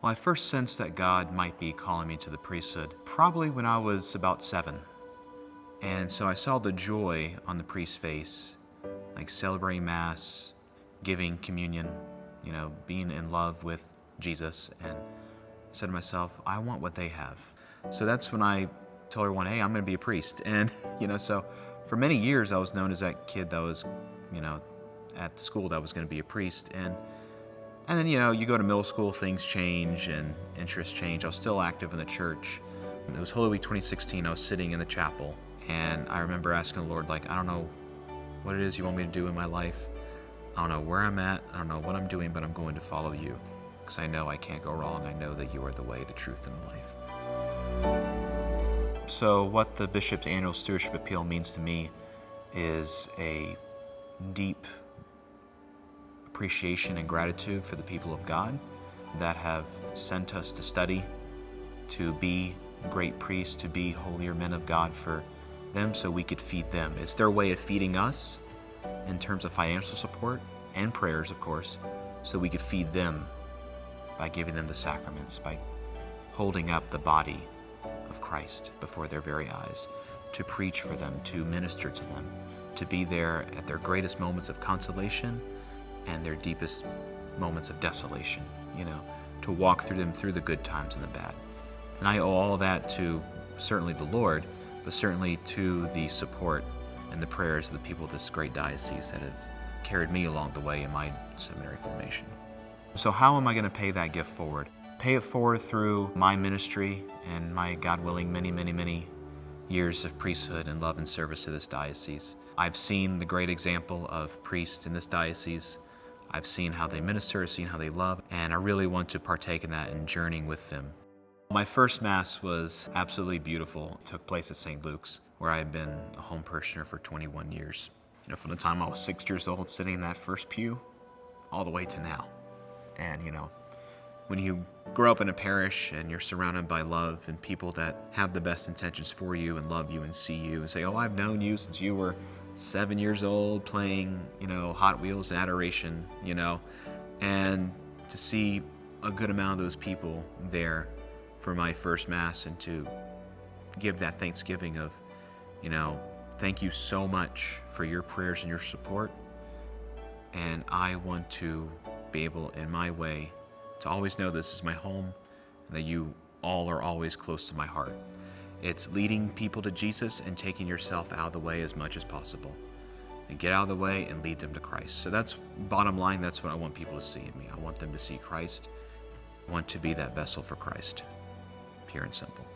Well, I first sensed that God might be calling me to the priesthood probably when I was about 7. And so I saw the joy on the priest's face, like celebrating Mass, giving communion, being in love with Jesus, and said to myself, I want what they have. So that's when I told everyone, hey, I'm going to be a priest. And, so for many years I was known as that kid that was, at school that was going to be a priest. And then, you go to middle school, things change and interests change. I was still active in the church. It was Holy Week 2016. I was sitting in the chapel, and I remember asking the Lord, I don't know what it is you want me to do in my life. I don't know where I'm at. I don't know what I'm doing, but I'm going to follow you because I know I can't go wrong. I know that you are the way, the truth, and the life. So what the Bishop's Annual Stewardship Appeal means to me is a deep appreciation and gratitude for the people of God that have sent us to study, to be great priests, to be holier men of God for them so we could feed them. It's their way of feeding us in terms of financial support and prayers, of course, so we could feed them by giving them the sacraments, by holding up the body of Christ before their very eyes, to preach for them, to minister to them, to be there at their greatest moments of consolation and their deepest moments of desolation, to walk through them through the good times and the bad. And I owe all that to certainly the Lord, but certainly to the support and the prayers of the people of this great diocese that have carried me along the way in my seminary formation. So how am I going to pay that gift forward? Pay it forward through my ministry and my, God willing, many, many, many years of priesthood and love and service to this diocese. I've seen the great example of priests in this diocese. I've seen how they minister, I've seen how they love, and I really want to partake in that and journeying with them. My first Mass was absolutely beautiful. It took place at St. Luke's, where I had been a home parishioner for 21 years. From the time I was 6 years old, sitting in that first pew, all the way to now. And, when you grow up in a parish and you're surrounded by love and people that have the best intentions for you and love you and see you and say, oh, I've known you since you were 7 years old playing, Hot Wheels and adoration, and to see a good amount of those people there for my first Mass and to give that thanksgiving of, thank you so much for your prayers and your support. And I want to be able, in my way, to always know this is my home and that you all are always close to my heart. It's leading people to Jesus and taking yourself out of the way as much as possible. And get out of the way and lead them to Christ. So that's bottom line, that's what I want people to see in me. I want them to see Christ. I want to be that vessel for Christ. Pure and simple.